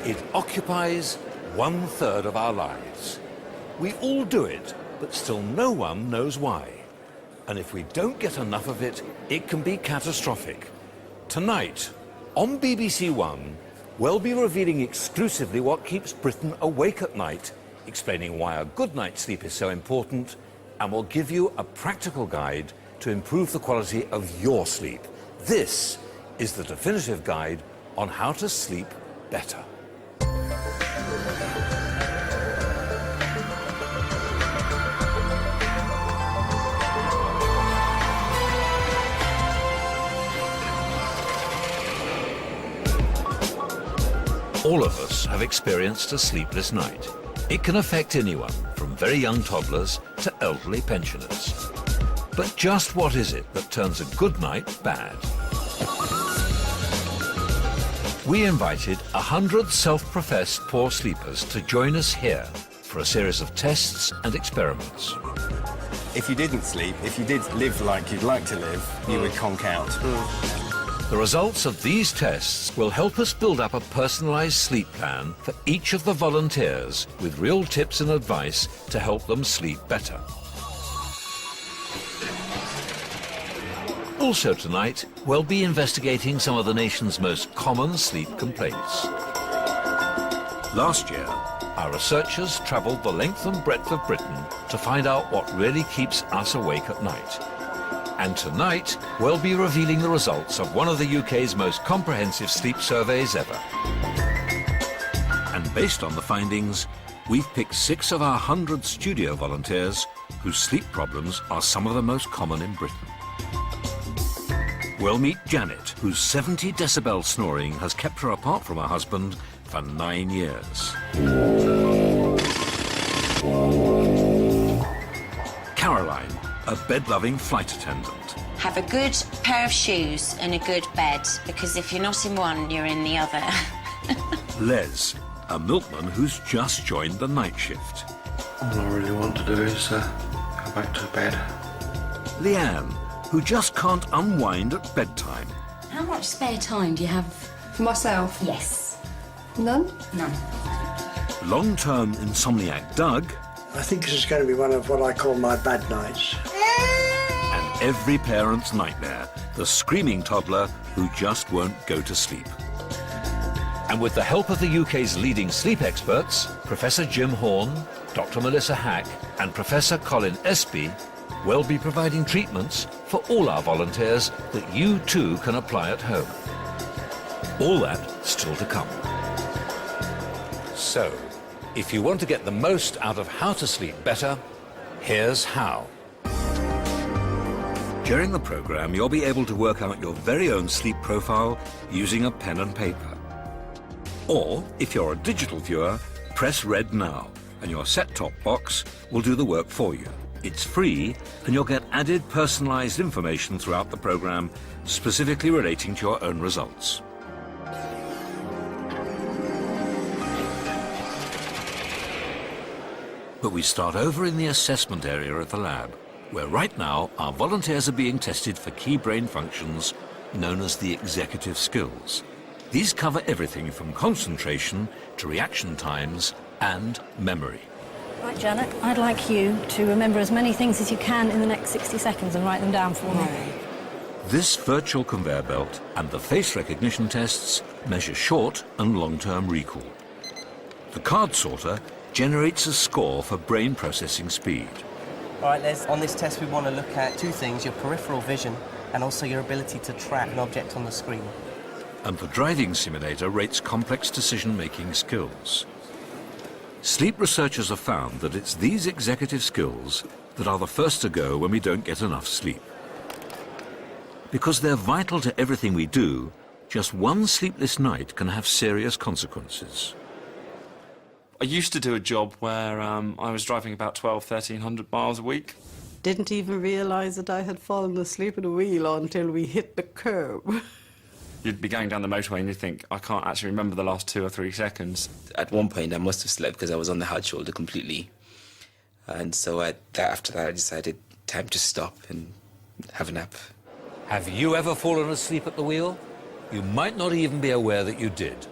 It occupies 1/3 of our lives. We all do it, but still no one knows why. And if we don't get enough of it, it can be catastrophic. Tonight, on BBC One, we'll be revealing exclusively what keeps Britain awake at night, explaining why a good night's sleep is so important, and we'll give you a practical guide to improve the quality of your sleep. This is the definitive guide on how to sleep better. All of us have experienced a sleepless night. It can affect anyone, from very young toddlers to elderly pensioners. But just what is it that turns a good night bad? We invited 100 self-professed poor sleepers to join us here for a series of tests and experiments. If you didn't sleep, if you did live like you'd like to live, you would conk out. The results of these tests will help us build up a personalised sleep plan for each of the volunteers with real tips and advice to help them sleep better. Also tonight, we'll be investigating some of the nation's most common sleep complaints. Last year, our researchers travelled the length and breadth of Britain to find out what really keeps us awake at night. And tonight, we'll be revealing the results of one of the UK's most comprehensive sleep surveys ever. And based on the findings, we've picked 6 of our 100 studio volunteers whose sleep problems are some of the most common in Britain. We'll meet Janet, whose 70 decibel snoring has kept her apart from her husband for 9 years. Caroline, a bed-loving flight attendant. Have a good pair of shoes and a good bed, because if you're not in one, you're in the other. Les, a milkman who's just joined the night shift. All I really want to do is go back to bed. Leanne, who just can't unwind at bedtime. How much spare time do you have? For myself? Yes. None? None. Long-term insomniac Doug. I think this is going to be one of what I call my bad nights. And every parent's nightmare, the screaming toddler who just won't go to sleep. And with the help of the UK's leading sleep experts, Professor Jim Horn, Dr. Melissa Hack, and Professor Colin Espy, we'll be providing treatments for all our volunteers that you too can apply at home. All that still to come. So, if you want to get the most out of how to sleep better, here's how. During the programme, you'll be able to work out your very own sleep profile using a pen and paper. Or, if you're a digital viewer, press Red Now, and your set-top box will do the work for you. It's free, and you'll get added personalised information throughout the programme, specifically relating to your own results. But we start over in the assessment area of the lab, where right now our volunteers are being tested for key brain functions known as the executive skills. These cover everything from concentration to reaction times and memory. Right, Janet, I'd like you to remember as many things as you can in the next 60 seconds and write them down for me. This virtual conveyor belt and the face recognition tests measure short and long-term recall. The card sorter generates a score for brain processing speed. All right, Les, on this test we want to look at 2 things, your peripheral vision and also your ability to track an object on the screen. And the driving simulator rates complex decision-making skills. Sleep researchers have found that it's these executive skills that are the first to go when we don't get enough sleep. Because they're vital to everything we do, just one sleepless night can have serious consequences. I used to do a job where I was driving about 1,300 miles a week. Didn't even realise that I had fallen asleep at a wheel until we hit the curb. You'd be going down the motorway and you'd think, I can't actually remember the last 2 or 3 seconds. At one point I must have slept because I was on the hard shoulder completely. And so after that I decided time to stop and have a nap. Have you ever fallen asleep at the wheel? You might not even be aware that you did.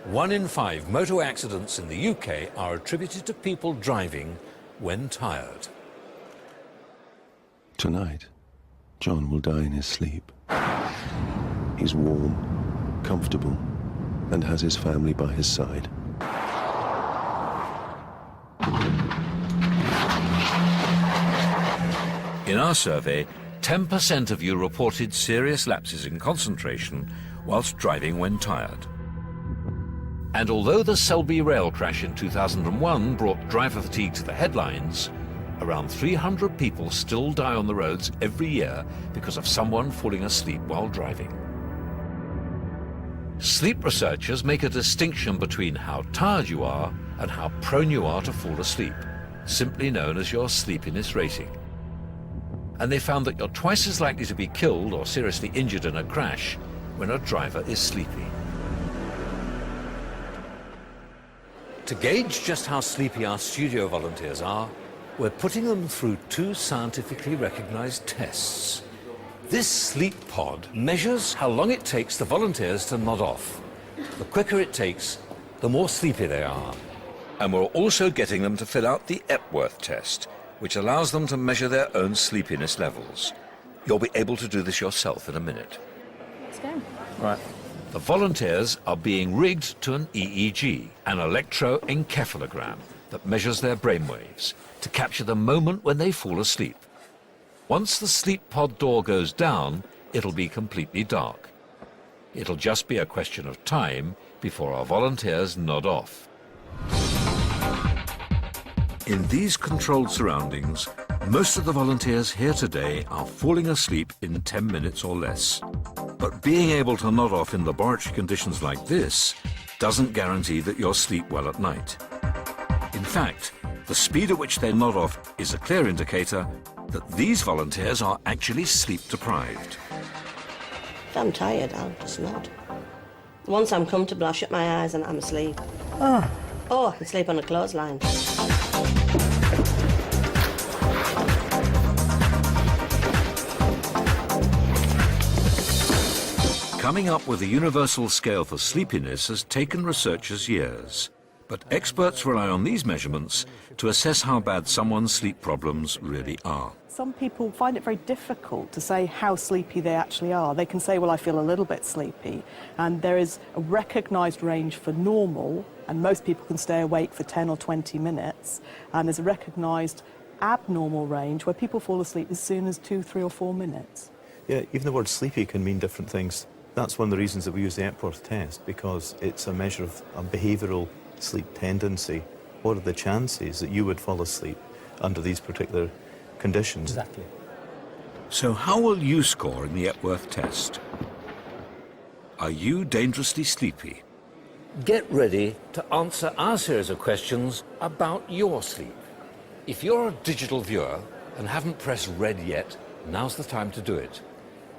1 in 5 motor accidents in the UK are attributed to people driving when tired. Tonight, John will die in his sleep. He's warm, comfortable, and has his family by his side. In our survey, 10% of you reported serious lapses in concentration whilst driving when tired. And although the Selby rail crash in 2001 brought driver fatigue to the headlines, around 300 people still die on the roads every year because of someone falling asleep while driving. Sleep researchers make a distinction between how tired you are and how prone you are to fall asleep, simply known as your sleepiness rating. And they found that you're twice as likely to be killed or seriously injured in a crash when a driver is sleepy. To gauge just how sleepy our studio volunteers are, we're putting them through 2 scientifically recognized tests. This sleep pod measures how long it takes the volunteers to nod off. The quicker it takes, the more sleepy they are. And we're also getting them to fill out the Epworth test, which allows them to measure their own sleepiness levels. You'll be able to do this yourself in a minute. Let's go. Right. The volunteers are being rigged to an EEG, an electroencephalogram that measures their brainwaves to capture the moment when they fall asleep. Once the sleep pod door goes down, it'll be completely dark. It'll just be a question of time before our volunteers nod off. In these controlled surroundings, most of the volunteers here today are falling asleep in 10 minutes or less. But being able to nod off in laboratory conditions like this doesn't guarantee that you'll sleep well at night. In fact, the speed at which they nod off is a clear indicator that these volunteers are actually sleep deprived. If I'm tired, I'll just nod. Once I'm comfortable, I shut my eyes and I'm asleep. Oh, I can sleep on a clothesline. Coming up with a universal scale for sleepiness has taken researchers years. But experts rely on these measurements to assess how bad someone's sleep problems really are. Some people find it very difficult to say how sleepy they actually are. They can say, well, I feel a little bit sleepy. And there is a recognised range for normal, and most people can stay awake for 10 or 20 minutes. And there's a recognised abnormal range where people fall asleep as soon as 2, 3 or 4 minutes. Yeah, even the word sleepy can mean different things. That's one of the reasons that we use the Epworth test, because it's a measure of a behavioural sleep tendency. What are the chances that you would fall asleep under these particular conditions? Exactly. So how will you score in the Epworth test? Are you dangerously sleepy? Get ready to answer our series of questions about your sleep. If you're a digital viewer and haven't pressed red yet, now's the time to do it.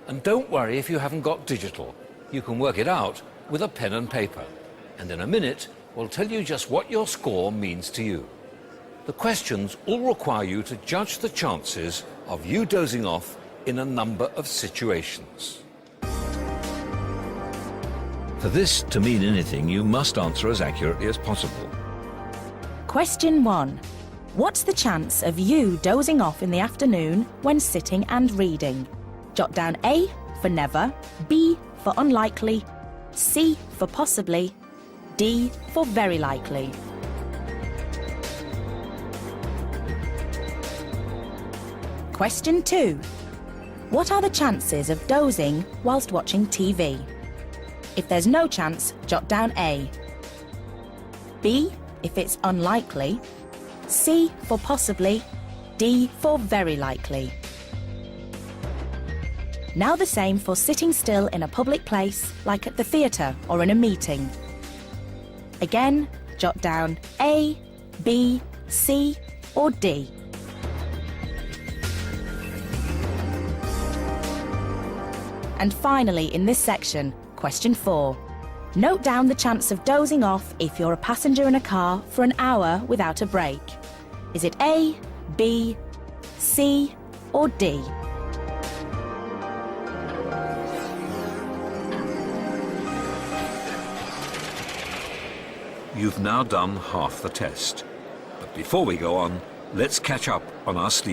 And don't worry if you haven't got digital. You can work it out with a pen and paper. And in a minute, we'll tell you just what your score means to you. The questions all require you to judge the chances of you dozing off in a number of situations. For this to mean anything, you must answer as accurately as possible. Question 1. What's the chance of you dozing off in the afternoon when sitting and reading? Jot down A for never, B for unlikely, C for possibly, D for very likely. Question 2. What are the chances of dozing whilst watching TV? If there's no chance, jot down A. B if it's unlikely, C for possibly, D for very likely. Now the same for sitting still in a public place, like at the theatre or in a meeting. Again, jot down A, B, C or D. And finally, in this section, question 4. Note down the chance of dozing off if you're a passenger in a car for an hour without a break. Is it A, B, C or D? you've now done half the test. But before we go on, let's catch up on our sleep.